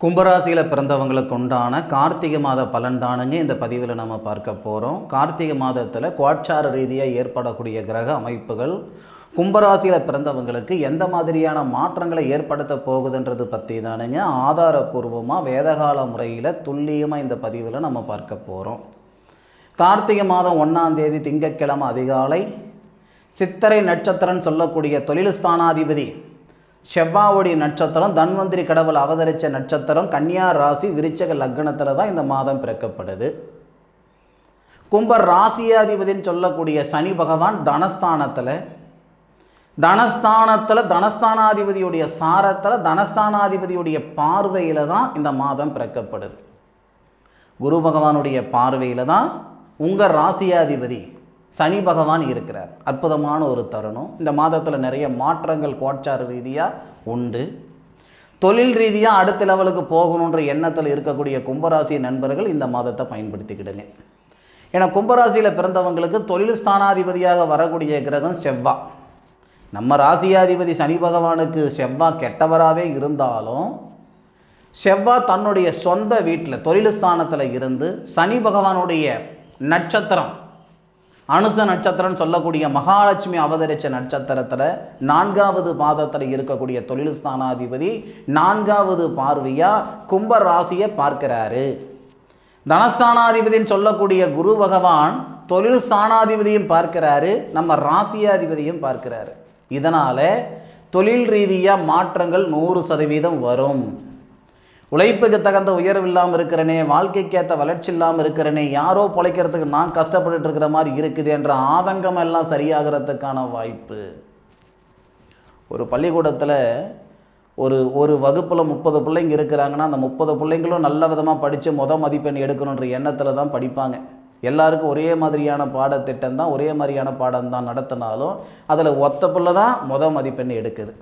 கும்பராசியில் பிறந்தவங்களுக்கு உண்டான கார்த்திகை மாத பலன் தானுங்க இந்த பதிவில் நம்ம பார்க்க போகிறோம். கார்த்திகை மாதத்தில் கோட்சார ரீதியாக ஏற்படக்கூடிய கிரக அமைப்புகள் கும்பராசியில் பிறந்தவங்களுக்கு எந்த மாதிரியான மாற்றங்களை ஏற்படுத்த போகுதுன்றது பற்றி தானுங்க ஆதாரபூர்வமாக வேதகால முறையில் துல்லியமாக இந்த பதிவில் நம்ம பார்க்க போகிறோம். கார்த்திகை மாதம் 1ஆம் தேதி திங்கட்கிழமை அதிகாலை சித்திரை நட்சத்திரம்னு சொல்லக்கூடிய தொழில் ஸ்தானாதிபதி செவ்வாவுடைய நட்சத்திரம் தன்வந்திரி கடவுள் அவதரித்த நட்சத்திரம் கன்னியா ராசி விருச்சக லக்னத்தில் தான் இந்த மாதம் பிறக்கப்படுது. கும்ப ராசியாதிபதின்னு சொல்லக்கூடிய சனி பகவான் தனஸ்தானாதிபதியுடைய சாரத்தில் தனஸ்தானாதிபதியுடைய பார்வையில் தான் இந்த மாதம் பிறக்கப்படுது. குரு பகவானுடைய பார்வையில் தான் உங்கள் ராசியாதிபதி சனி பகவான் இருக்கிறார். அற்புதமான ஒரு தருணம். இந்த மாதத்தில் நிறைய மாற்றங்கள் கோட்சார ரீதியாக உண்டு. தொழில் ரீதியாக அடுத்த லெவலுக்கு போகணுன்ற எண்ணத்தில் இருக்கக்கூடிய கும்பராசி நண்பர்கள் இந்த மாதத்தை பயன்படுத்திக்கிடுங்க. ஏன்னா கும்பராசியில் பிறந்தவங்களுக்கு தொழில் ஸ்தானாதிபதியாக வரக்கூடிய கிரகம் செவ்வாய். நம்ம ராசியாதிபதி சனி பகவானுக்கு செவ்வாய் கெட்டவராகவே இருந்தாலும் செவ்வாய் தன்னுடைய சொந்த வீட்டில் தொழில் ஸ்தானத்தில் இருந்து சனி பகவானுடைய நட்சத்திரம் அனுச நட்சத்திரம்னு சொல்லக்கூடிய மகாலட்சுமி அவதரித்த நட்சத்திரத்தில் 4வது பாதத்தில் இருக்கக்கூடிய தொழில் ஸ்தானாதிபதி 4வது பார்வையாக கும்ப ராசியை பார்க்கிறாரு. தனஸ்தானாதிபதின்னு சொல்லக்கூடிய குரு பகவான் தொழில் ஸ்தானாதிபதியும் பார்க்கிறாரு, நம்ம ராசியாதிபதியும் பார்க்கிறாரு. இதனால் தொழில் ரீதியாக மாற்றங்கள் 100% வரும். உழைப்புக்கு தகுந்த உயர்வு இல்லாமல் இருக்கிறனே, வாழ்க்கைக்கேற்ற வளர்ச்சி இல்லாமல் இருக்கிறனே, யாரோ பிழைக்கிறதுக்கு நான் கஷ்டப்பட்டு இருக்கிற மாதிரி இருக்குது என்ற ஆதங்கம் எல்லாம் சரியாகிறதுக்கான வாய்ப்பு. ஒரு பள்ளிக்கூடத்தில் ஒரு வகுப்பில் 30 பிள்ளைங்க இருக்கிறாங்கன்னா அந்த 30 பிள்ளைங்களும் நல்ல விதமாக படித்து மதிப்பெண் எடுக்கணுன்ற எண்ணத்தில் தான் படிப்பாங்க. எல்லாருக்கும் ஒரே மாதிரியான பாடத்திட்டம் தான், ஒரே மாதிரியான பாடம் தான் நடத்தினாலும் அதில் ஒத்த பிள்ளை தான் மதிப்பெண் எடுக்குது.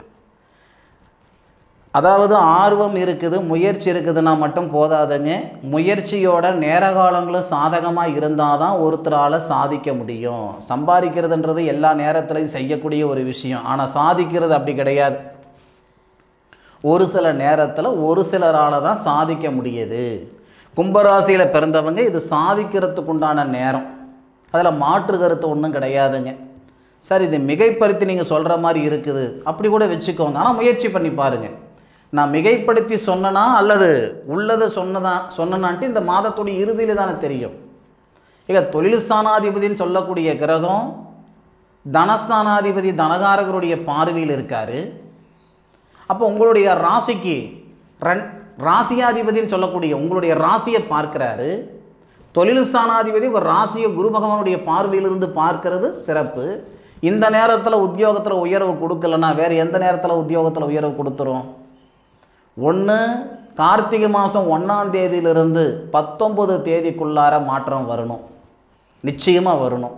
அதாவது ஆர்வம் இருக்குது, முயற்சி இருக்குதுன்னா மட்டும் போதாதுங்க. முயற்சியோட நேர காலங்களும் சாதகமாக இருந்தால் தான் ஒருத்தரால் சாதிக்க முடியும். சம்பாதிக்கிறதுன்றது எல்லா நேரத்துலையும் செய்யக்கூடிய ஒரு விஷயம். ஆனால் சாதிக்கிறது அப்படி கிடையாது. ஒரு சில நேரத்தில் ஒரு சிலரால் தான் சாதிக்க முடியுது. கும்பராசியில் பிறந்தவங்க இது சாதிக்கிறதுக்கு உண்டான நேரம். அதில் மாற்று கருத்து ஒன்றும் கிடையாதுங்க. சார் இது மிகைப்படுத்தி நீங்கள் சொல்கிற மாதிரி இருக்குது அப்படி கூட வச்சுக்கோங்க, ஆனால் முயற்சி பண்ணி பாருங்கள். நான் மிகைப்படுத்தி சொன்னனா அல்லது உள்ளது சொன்னனான்ட்டு இந்த மாதத்துடைய இறுதியில் தானே தெரியும். இக தொழில் ஸ்தானாதிபதினு சொல்லக்கூடிய கிரகம் தனஸ்தானாதிபதி தனகாரகருடைய பார்வையில் இருக்கார். அப்போ உங்களுடைய ராசிக்கு ராசியாதிபதினு சொல்லக்கூடிய உங்களுடைய ராசியை பார்க்கிறாரு. தொழில் ஸ்தானாதிபதி உங்கள் ராசியை குரு பகவானுடைய பார்வையிலிருந்து பார்க்கறது சிறப்பு. இந்த நேரத்தில் உத்தியோகத்தில் உயர்வு கொடுக்கலன்னா வேறு எந்த நேரத்தில் உத்தியோகத்தில் உயர்வு கொடுத்துரும்? ஒன்று கார்த்திகை மாதம் 1ஆம் தேதியிலிருந்து 19 தேதிக்குள்ளார மாற்றம் வரணும், நிச்சயமாக வரணும்.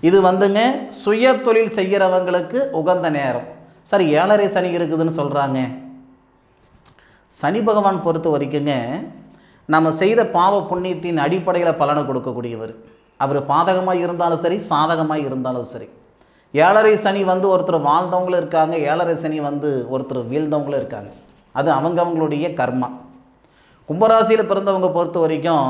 இது வந்துங்க சுய தொழில் செய்கிறவங்களுக்கு உகந்த நேரம். சரி, 7.5 சனி இருக்குதுன்னு சொல்கிறாங்க. சனி பகவான் பொறுத்த வரைக்குங்க நம்ம செய்த பாவ புண்ணியத்தின் அடிப்படையில் பலனை கொடுக்கக்கூடியவர். அவர் பாதகமாக இருந்தாலும் சரி சாதகமாக இருந்தாலும் சரி. 7.5 சனி ஒருத்தர் வாழ்ந்தவங்களும் இருக்காங்க, 7.5 சனி ஒருத்தர் வீழ்ந்தவங்களும் இருக்காங்க. அது அவங்களுடைய கர்மா. கும்பராசியில் பிறந்தவங்க பொறுத்த வரைக்கும்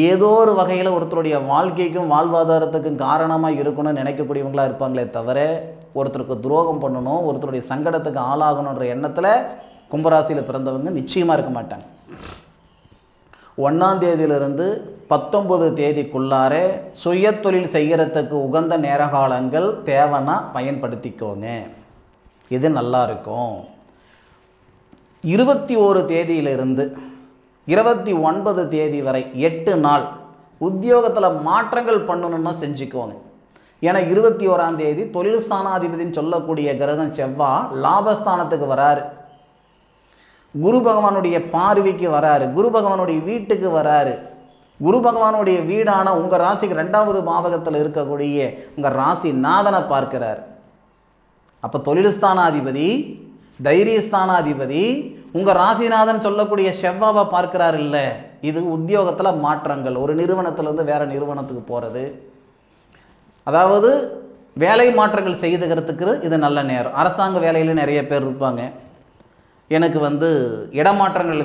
ஏதோ ஒரு வகையில் ஒருத்தருடைய வாழ்க்கைக்கும் வாழ்வாதாரத்துக்கும் காரணமாக இருக்கணும்னு நினைக்கக்கூடியவங்களாக இருப்பாங்களே தவிர ஒருத்தருக்கு துரோகம் பண்ணணும், ஒருத்தருடைய சங்கடத்துக்கு ஆளாகணுன்ற எண்ணத்தில் கும்பராசியில் பிறந்தவங்க நிச்சயமாக இருக்க மாட்டாங்க. 1ஆம் தேதியிலிருந்து 19 தேதிக்குள்ளார சுய தொழில் செய்கிறதுக்கு உகந்த நேர காலங்கள் தேவைன்னா பயன்படுத்திக்கோங்க, இது நல்லா இருக்கும். 21 தேதியிலிருந்து 29 தேதி வரை 8 நாள் உத்தியோகத்தில் மாற்றங்கள் பண்ணணும்னா செஞ்சுக்கோங்க. ஏன்னா 21ஆம் தேதி தொழில் ஸ்தானாதிபதினு சொல்லக்கூடிய கிரகம் செவ்வாய் லாபஸ்தானத்துக்கு வராரு, குரு பகவானுடைய பார்வைக்கு வராரு, குரு பகவானுடைய வீட்டுக்கு வராரு. குரு பகவானுடைய வீடான உங்கள் ராசிக்கு 2வது பாவகத்தில் இருக்கக்கூடிய உங்கள் ராசி நாதனை பார்க்கிறார். அப்போ தொழில் ஸ்தானாதிபதி தைரியஸ்தானாதிபதி உங்கள் ராசிநாதன் சொல்லக்கூடிய செவ்வாவை பார்க்கிறார். இல்லை, இது உத்தியோகத்தில் மாற்றங்கள், ஒரு நிறுவனத்திலேருந்து வேறு நிறுவனத்துக்கு போகிறது, அதாவது வேலை மாற்றங்கள் செய்துக்கிறதுக்கு இது நல்ல நேரம். அரசாங்க வேலையில் நிறைய பேர் இருப்பாங்க, எனக்கு வந்து இடமாற்றங்கள்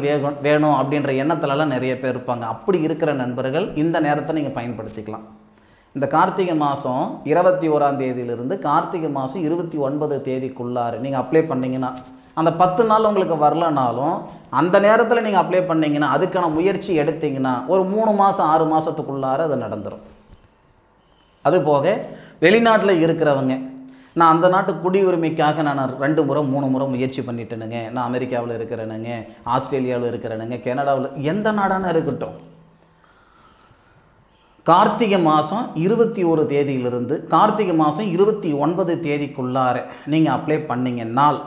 வேணும் அப்படின்ற எண்ணத்துலலாம் நிறைய பேர் இருப்பாங்க. அப்படி இருக்கிற நண்பர்கள் இந்த நேரத்தை நீங்கள் பயன்படுத்திக்கலாம். இந்த கார்த்திகை மாதம் 21ஆம் தேதியிலிருந்து கார்த்திகை மாதம் 29 தேதிக்குள்ளார நீங்கள் அப்ளை பண்ணிங்கன்னா, அந்த 10 நாள் உங்களுக்கு வரலனாலும் அந்த நேரத்தில் நீங்கள் அப்ளை பண்ணிங்கன்னா, அதுக்கான முயற்சி எடுத்திங்கன்னா ஒரு 3 மாதம் 6 மாதத்துக்குள்ளார அது நடந்துடும். அதுபோக வெளிநாட்டில் இருக்கிறவங்க, நான் அந்த நாட்டு குடியுரிமைக்காக நான் 2 முறை 3 முறை முயற்சி பண்ணிட்டேனுங்க, நான் அமெரிக்காவில் இருக்கிறேனுங்க, ஆஸ்திரேலியாவில் இருக்கிறேனுங்க, கனடாவில், எந்த நாடான இருக்கட்டும், கார்த்திகை மாதம் 21 தேதியிலிருந்து கார்த்திகை மாதம் 29 தேதிக்குள்ளார நீங்கள் அப்ளை பண்ணிங்கன்னால்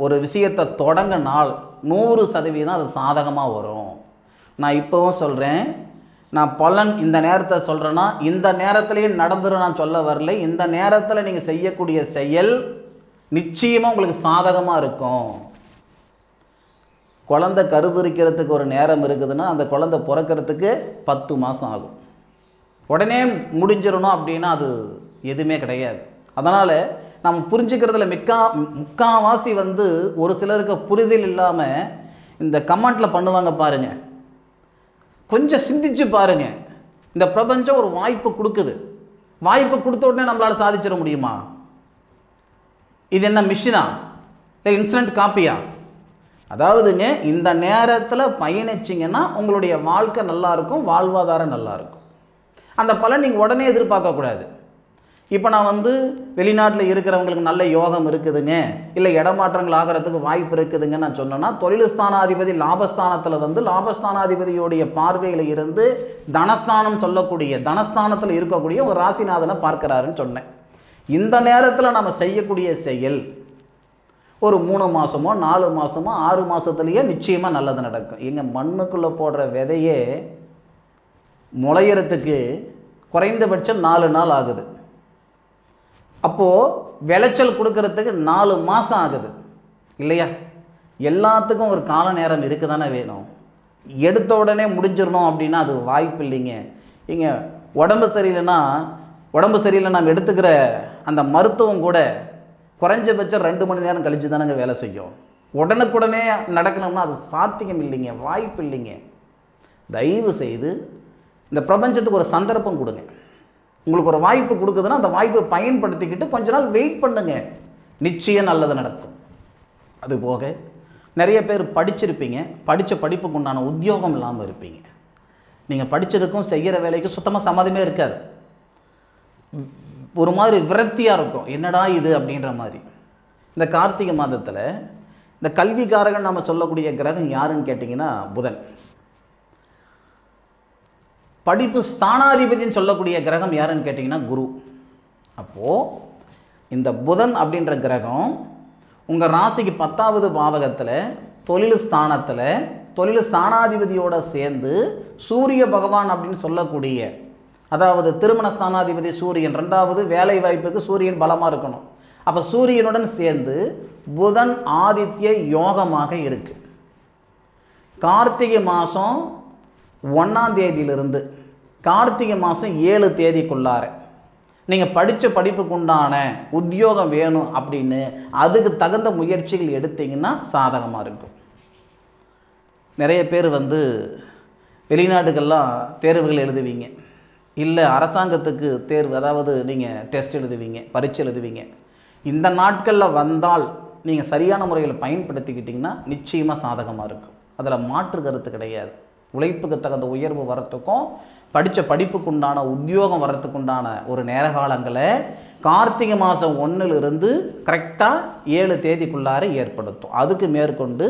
ஒரு விஷயத்தை தொடங்க நாள் 100% அது சாதகமாக வரும். நான் இப்போவும் சொல்கிறேன், நான் பலன் இந்த நேரத்தை சொல்கிறேன்னா இந்த நேரத்திலேயே நடந்துடும் நான் சொல்ல வரல. இந்த நேரத்தில் நீங்கள் செய்யக்கூடிய செயல் நிச்சயமாக உங்களுக்கு சாதகமாக இருக்கும். குழந்தை கருதுரிக்கிறதுக்கு ஒரு நேரம் இருக்குதுன்னா அந்த குழந்தை பிறக்கிறதுக்கு 10 மாதம் ஆகும். உடனே முடிஞ்சிடணும் அப்படின்னா அது எதுவுமே கிடையாது. அதனால் நம்ம புரிஞ்சுக்கிறதுல முக்காவாசி வந்து ஒரு சிலருக்கு புரிதல் இல்லாமல் இந்த கமெண்ட்டில் பண்ணுவாங்க பாருங்கள். கொஞ்சம் சிந்திச்சு பாருங்கள். இந்த பிரபஞ்சம் ஒரு வாய்ப்பு கொடுக்குது. வாய்ப்பு கொடுத்த உடனே நம்மளால் சாதிச்சிட முடியுமா? இது என்ன மிஷினா இல்லை இன்ஸ்டன்ட் காப்பியா? அதாவதுங்க, இந்த நேரத்தில் பயணிச்சிங்கன்னா உங்களுடைய வாழ்க்கை நல்லாயிருக்கும், வாழ்வாதாரம் நல்லாயிருக்கும். அந்த பலன் நீங்கள் உடனே எதிர்பார்க்கக்கூடாது. இப்போ நான் வந்து வெளிநாட்டில் இருக்கிறவங்களுக்கு நல்ல யோகம் இருக்குதுங்க, இல்லை இடமாற்றங்கள் ஆகிறதுக்கு வாய்ப்பு இருக்குதுங்க நான் சொன்னேன்னா, தொழில் ஸ்தானாதிபதி லாபஸ்தானத்தில் வந்து லாபஸ்தானாதிபதியோடைய பார்வையில் இருந்து தனஸ்தானம் சொல்லக்கூடிய தனஸ்தானத்தில் இருக்கக்கூடிய ஒரு ராசிநாதனை பார்க்குறாருன்னு சொன்னேன். இந்த நேரத்தில் நம்ம செய்யக்கூடிய செயல் ஒரு 3 மாதமோ 4 மாதமோ 6 மாதத்துலேயே நிச்சயமாக நல்லது நடக்கும். எங்கள் மண்ணுக்குள்ளே போடுற விதையே முளையறதுக்கு குறைந்தபட்சம் 4 நாள் ஆகுது. அப்போது விளைச்சல் கொடுக்கறதுக்கு 4 மாதம் ஆகுது இல்லையா? எல்லாத்துக்கும் ஒரு கால நேரம் இருக்குது தானே வேணும். எடுத்த உடனே முடிஞ்சிடணும் அப்படின்னா அது வாய்ப்பு இல்லைங்க. இங்கே உடம்பு சரியில்லைன்னா நம்ம எடுத்துக்கிற அந்த மருத்துவம் கூட குறைஞ்சபட்சம் 2 மணி நேரம் கழித்து தானங்க வேலை செய்யும். உடனுக்குடனே நடக்கணும்னா அது சாத்தியம் இல்லைங்க, வாய்ப்பு இல்லைங்க. தயவு செய்து இந்த பிரபஞ்சத்துக்கு ஒரு சந்தர்ப்பம் கொடுங்க. உங்களுக்கு ஒரு வாய்ப்பு கொடுக்குதுன்னா அந்த வாய்ப்பை பயன்படுத்திக்கிட்டு கொஞ்ச நாள் வெயிட் பண்ணுங்க, நிச்சயம் நல்லது நடக்கும். அதுபோக நிறைய பேர் படிச்சிருப்பீங்க, படித்த படிப்புக்கு உண்டான உத்தியோகம் இல்லாமல் இருப்பீங்க. நீங்கள் படித்ததுக்கும் செய்கிற வேலைக்கும் சுத்தமாக சம்மதமே இருக்காது. ஒரு மாதிரி விரக்தியாக இருக்கும், என்னடா இது அப்படின்ற மாதிரி. இந்த கார்த்திகை மாதத்தில் இந்த கல்விக்காரகன் நம்ம சொல்லக்கூடிய கிரகம் யாருன்னு கேட்டிங்கன்னா புதன். படிப்பு ஸ்தானாதிபதினு சொல்லக்கூடிய கிரகம் யாருன்னு கேட்டிங்கன்னா குரு. அப்போது இந்த புதன் அப்படின்ற கிரகம் உங்கள் ராசிக்கு 10வது பாவகத்தில் தொழில் ஸ்தானத்தில் தொழில் ஸ்தானாதிபதியோடு சேர்ந்து சூரிய பகவான் அப்படின்னு சொல்லக்கூடிய, அதாவது திருமண ஸ்தானாதிபதி சூரியன், 2வது வேலை வாய்ப்புக்கு சூரியன் பலமாக இருக்கணும். அப்போ சூரியனுடன் சேர்ந்து புதன் ஆதித்ய யோகமாக இருக்கு. கார்த்திகை மாதம் 1ஆம் தேதியிலிருந்து கார்த்திகை மாதம் 7 தேதிக்குள்ளார நீங்கள் படித்த படிப்புக்கு உண்டான உத்தியோகம் வேணும் அப்படின்னு அதுக்கு தகுந்த முயற்சிகள் எடுத்தீங்கன்னா சாதகமாக இருக்கும். நிறைய பேர் வந்து வெளிநாட்டுக்கெல்லாம் தேர்வுகள் எழுதுவீங்க, இல்லை அரசாங்கத்துக்கு தேர்வு, அதாவது நீங்கள் டெஸ்ட் எழுதுவீங்க, பரீட்சை எழுதுவீங்க. இந்த நாட்களில் வந்தால் நீங்கள் சரியான முறையில் பயன்படுத்திக்கிட்டிங்கன்னா நிச்சயமாக சாதகமாக இருக்கும். அதில் மாற்று கருத்து கிடையாது. உழைப்புக்கு தகுந்த உயர்வு வரத்துக்கும் படித்த படிப்புக்குண்டான உத்தியோகம் வரத்துக்குண்டான ஒரு நேர காலங்களை கார்த்திகை மாதம் 1லிருந்து கரெக்டாக 7 தேதிக்குள்ளார ஏற்படுத்தும். அதுக்கு மேற்கொண்டு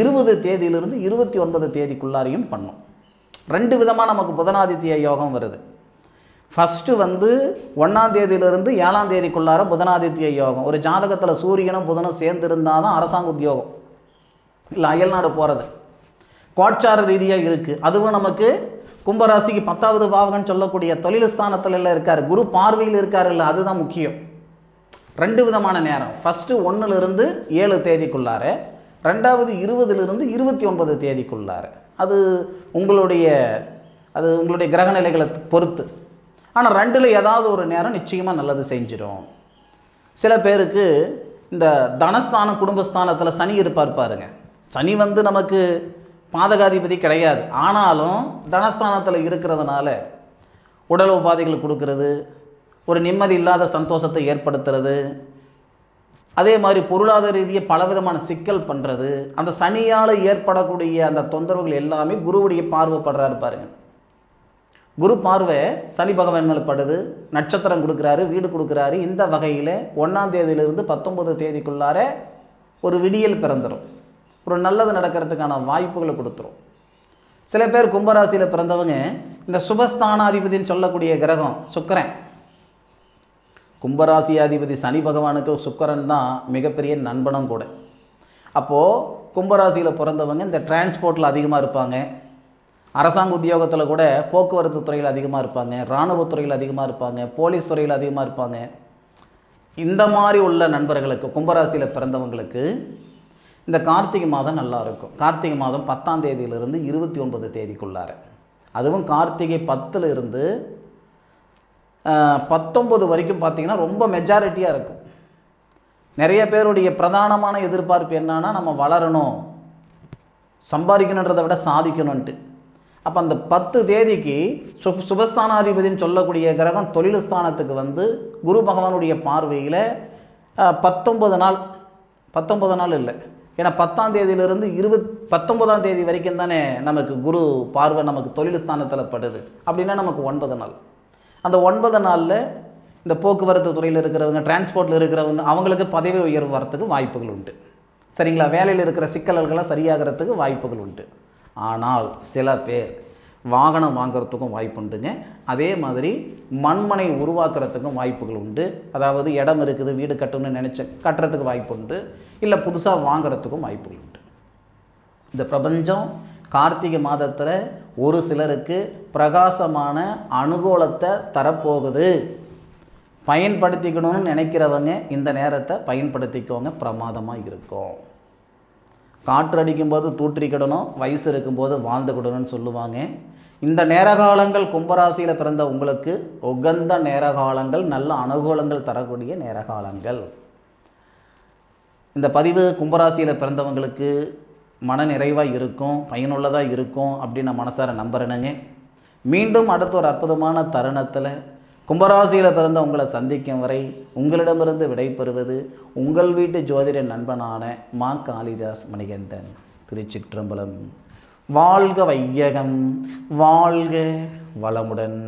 20 தேதியிலிருந்து 29 தேதிக்குள்ளாரையும் பண்ணும். 2 விதமாக நமக்கு புதனாதித்ய யோகம் வருது. ஃபஸ்ட்டு வந்து 1ஆம் தேதியிலிருந்து 7ஆம் தேதிக்குள்ளார புதனாதித்ய யோகம். ஒரு ஜாதகத்தில் சூரியனும் புதனும் சேர்ந்து இருந்தால் தான் அரசாங்க உத்தியோகம், இல்லை அயல்நாடு போகிறது கோட்சார ரீதியாக இருக்குது. அதுவும் நமக்கு கும்பராசிக்கு 10வது பாவகன்னு சொல்லக்கூடிய தொழில் ஸ்தானத்தில் எல்லாம் இருக்கார், குரு பார்வையில் இருக்கார் இல்லை, அதுதான் முக்கியம். 2 விதமான நேரம். ஃபஸ்ட்டு 1லிருந்து 7 தேதிக்குள்ளார, 2வது 20லிருந்து 29 தேதிக்குள்ளார. அது உங்களுடைய கிரக நிலைகளை பொறுத்து. ஆனால் 2ல் ஏதாவது ஒரு நேரம் நிச்சயமாக நல்லது செஞ்சிடும். சில பேருக்கு இந்த தனஸ்தானம் குடும்பஸ்தானத்தில் சனி இருப்பார் பாருங்க. சனி வந்து நமக்கு பாதகாதிபதி கிடையாது, ஆனாலும் தனஸ்தானத்தில் இருக்கிறதுனால உடல் உபாதைகள் கொடுக்கறது, ஒரு நிம்மதி இல்லாத சந்தோஷத்தை ஏற்படுத்துறது, அதே மாதிரி பொருளாதார ரீதியாக பலவிதமான சிக்கல் பண்ணுறது, அந்த சனியால் ஏற்படக்கூடிய அந்த தொந்தரவுகள் எல்லாமே குருவுடைய பார்வைப்படுறாரு பாருங்க. குரு பார்வை சனி பகவான் மேலே படுது, நட்சத்திரம் கொடுக்குறாரு, வீடு கொடுக்குறாரு. இந்த வகையில் 1ஆம் தேதியிலிருந்து 19 தேதிக்குள்ளார ஒரு விடியல் பிறந்துடும், ஒரு நல்லது நடக்கிறதுக்கான வாய்ப்புகளை கொடுத்துரும். சில பேர் கும்பராசியில் பிறந்தவங்க இந்த சுபஸ்தானாதிபதினு சொல்லக்கூடிய கிரகம் சுக்கிரன், கும்பராசியாதிபதி சனி பகவானுக்கு சுக்கிரன் தான் மிகப்பெரிய நண்பனும் கூட. அப்போது கும்பராசியில் பிறந்தவங்க இந்த டிரான்ஸ்போர்ட்டில் அதிகமாக இருப்பாங்க, அரசாங்க உத்தியோகத்தில் கூட போக்குவரத்து துறையில் அதிகமாக இருப்பாங்க, இராணுவத்துறையில் அதிகமாக இருப்பாங்க, போலீஸ் துறையில் அதிகமாக இருப்பாங்க. இந்த மாதிரி உள்ள நண்பர்களுக்கு, கும்பராசியில் பிறந்தவங்களுக்கு இந்த கார்த்திகை மாதம் நல்லா இருக்கும். கார்த்திகை மாதம் 10ஆம் தேதியிலிருந்து 29 தேதிக்குள்ளார, அதுவும் கார்த்திகை 10 இருந்து 19 வரைக்கும் பார்த்திங்கன்னா ரொம்ப மெஜாரிட்டியாக இருக்கும். நிறைய பேருடைய பிரதானமான எதிர்பார்ப்பு என்னன்னா, நம்ம வளரணும், சம்பாதிக்கணுன்றதை விட சாதிக்கணுன்ட்டு. அப்போ அந்த 10 தேதிக்கு சுபஸ்தானாதிபதினு சொல்லக்கூடிய கிரகம் தொழில் ஸ்தானத்துக்கு வந்து குரு பகவானுடைய பார்வையில் 19 நாள் இல்லை, ஏன்னா 10ஆம் தேதியிலிருந்து 19ஆம் தேதி வரைக்கும் தானே நமக்கு குரு பார்வை நமக்கு தொழில் ஸ்தானத்தில் படுது. அப்படின்னா நமக்கு 9 நாள். அந்த 9 நாளில் இந்த போக்குவரத்து துறையில் இருக்கிறவங்க, டிரான்ஸ்போர்ட்டில் இருக்கிறவங்க, அவங்களுக்கு பதவி உயர்வு வரத்துக்கு வாய்ப்புகள் உண்டு. சரிங்களா? வேலையில் இருக்கிற சிக்கல்கள்லாம் சரியாகிறதுக்கு வாய்ப்புகள் உண்டு. ஆனால் சில பேர் வாகனம் வாங்கிறதுக்கும் வாய்ப்பு உண்டுங்க. அதே மாதிரி மண்மனை உருவாக்குறதுக்கும் வாய்ப்புகள் உண்டு. அதாவது இடம் இருக்குது, வீடு கட்டணும்னு கட்டுறதுக்கு வாய்ப்பு உண்டு, இல்லை புதுசாக வாங்கிறதுக்கும் வாய்ப்புகள் உண்டு. இந்த பிரபஞ்சம் கார்த்திகை மாதத்தில் ஒரு சிலருக்கு பிரகாசமான அனுகூலத்தை தரப்போகுது. பயன்படுத்திக்கணும்னு நினைக்கிறவங்க இந்த நேரத்தை பயன்படுத்திக்கோங்க, பிரமாதமாக இருக்கும். காற்று அடிக்கும்போது தூற்றிக்கிடணும், வயசு இருக்கும்போது வாழ்ந்துக்கிடணும்னு சொல்லுவாங்க. இந்த நேரகாலங்கள் கும்பராசியில் பிறந்த உங்களுக்கு உகந்த நேரகாலங்கள், நல்ல அனுகூலங்கள் தரக்கூடிய நேரகாலங்கள். இந்த பதிவு கும்பராசியில் பிறந்தவங்களுக்கு மன நிறைவாக இருக்கும், பயனுள்ளதாக இருக்கும் அப்படின்னு நான் மனசார நம்புகிறேனுங்க. மீண்டும் அடுத்த ஒரு அற்புதமான தருணத்தில் கும்பராசியில் பிறந்த உங்களை சந்திக்கும் வரை உங்களிடமிருந்து விடைபெறுவது உங்கள் வீட்டு ஜோதிட நண்பனான மா காளிதாஸ் மணிகண்டன். திருச்சிற்றம்பலம். வாழ்க வையகம், வாழ்க வளமுடன்.